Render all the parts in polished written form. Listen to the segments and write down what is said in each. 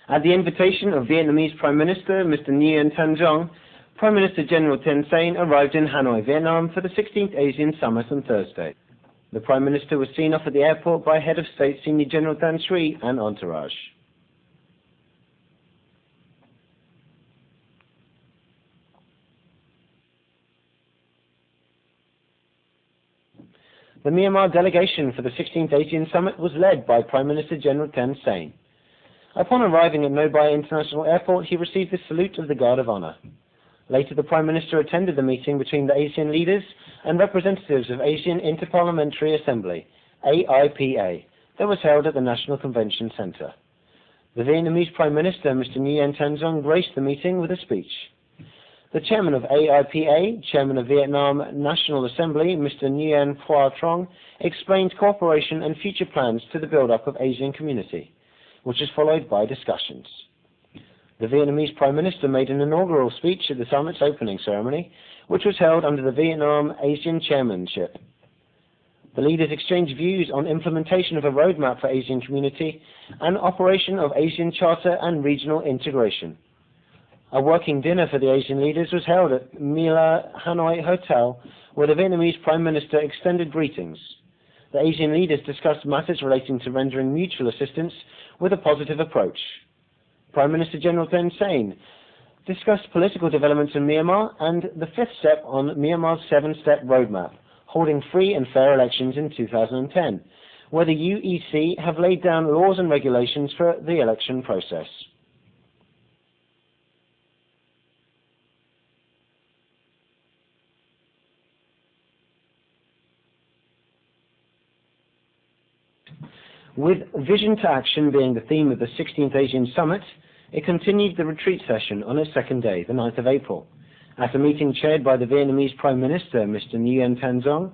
At the invitation of Vietnamese Prime Minister Mr. Nguyen Thanh Duong, Prime Minister General Thein Sein arrived in Hanoi, Vietnam for the 16th ASEAN Summit on Thursday. The Prime Minister was seen off at the airport by Head of State Senior General Tan Sri and entourage. The Myanmar delegation for the 16th ASEAN Summit was led by Prime Minister General Thein Sein. Upon arriving at Myanmar International Airport, he received the salute of the Guard of Honor. Later, the Prime Minister attended the meeting between the ASEAN leaders and representatives of ASEAN Interparliamentary Assembly, AIPA, that was held at the National Convention Center. The Vietnamese Prime Minister, Mr. Nguyen Thanh Duong, graced the meeting with a speech. The chairman of AIPA, chairman of Vietnam National Assembly, Mr. Nguyen Phua Trong, explained cooperation and future plans to the build-up of ASEAN community, which is followed by discussions. The Vietnamese Prime Minister made an inaugural speech at the summit's opening ceremony, which was held under the Vietnam ASEAN chairmanship. The leaders exchanged views on implementation of a roadmap for ASEAN community and operation of ASEAN Charter and regional integration. A working dinner for the ASEAN leaders was held at Mila Hanoi Hotel, where the Vietnamese Prime Minister extended greetings. The ASEAN leaders discussed matters relating to rendering mutual assistance with a positive approach. Prime Minister General Thein Sein discussed political developments in Myanmar and the fifth step on Myanmar's seven-step roadmap, holding free and fair elections in 2010, where the UEC have laid down laws and regulations for the election process. With Vision to Action being the theme of the 16th ASEAN Summit, it continued the retreat session on its second day, the 9th of April. At a meeting chaired by the Vietnamese Prime Minister, Mr. Nguyen Thanh Duong,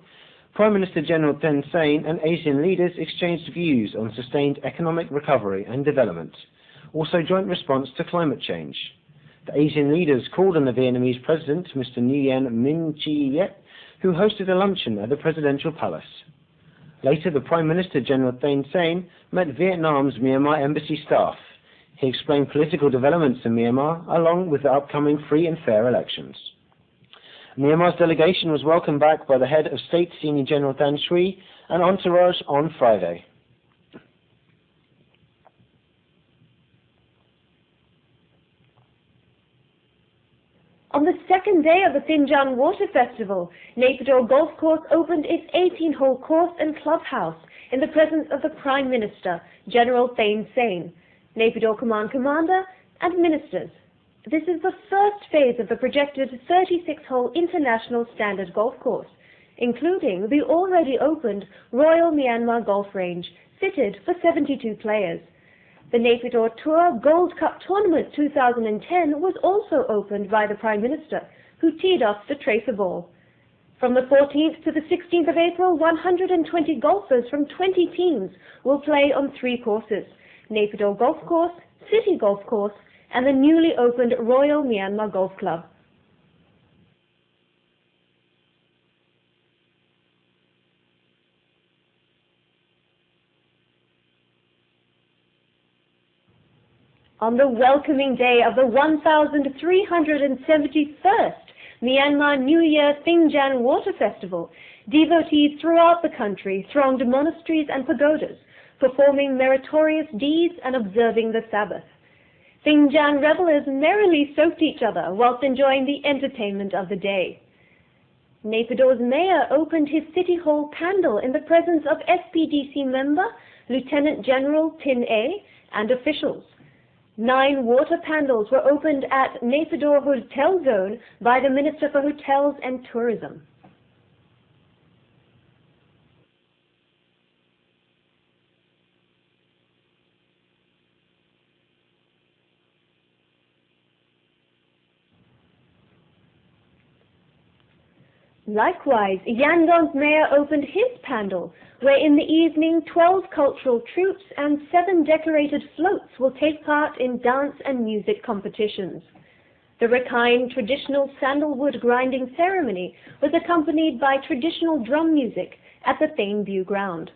Prime Minister General Thein Sein and ASEAN leaders exchanged views on sustained economic recovery and development, also joint response to climate change. The ASEAN leaders called on the Vietnamese President, Mr. Nguyen Minh Chi Yet, who hosted a luncheon at the Presidential Palace. Later, the Prime Minister General Thein Sein met Vietnam's Myanmar embassy staff. He explained political developments in Myanmar along with the upcoming free and fair elections. Myanmar's delegation was welcomed back by the Head of State Senior General Tan Sri and entourage on Friday. On the second day of the Thinjan Water Festival, Naypyidaw Golf Course opened its 18-hole course and clubhouse in the presence of the Prime Minister, General Thein Sein, Naypyidaw Command Commander, and ministers. This is the first phase of the projected 36-hole international standard golf course, including the already opened Royal Myanmar Golf Range, fitted for 72 players. The Naypyidaw Tour Gold Cup Tournament 2010 was also opened by the Prime Minister, who teed off the Tracer Ball. From the 14th to the 16th of April, 120 golfers from 20 teams will play on 3 courses: Naypyidaw Golf Course, City Golf Course, and the newly opened Royal Myanmar Golf Club. On the welcoming day of the 1371st Myanmar New Year Thinjan Water Festival, devotees throughout the country thronged monasteries and pagodas, performing meritorious deeds and observing the Sabbath. Thinjan revelers merrily soaked each other whilst enjoying the entertainment of the day. Naypyidaw's mayor opened his City Hall pandal in the presence of SPDC member, Lieutenant General Tin A, and officials. 9 water pandals were opened at Naypyidaw Hotel Zone by the Minister for Hotels and Tourism. Likewise, Yangon's mayor opened his pandal, where in the evening 12 cultural troupes and 7 decorated floats will take part in dance and music competitions. The Rakhine traditional sandalwood grinding ceremony was accompanied by traditional drum music at the Thane View ground.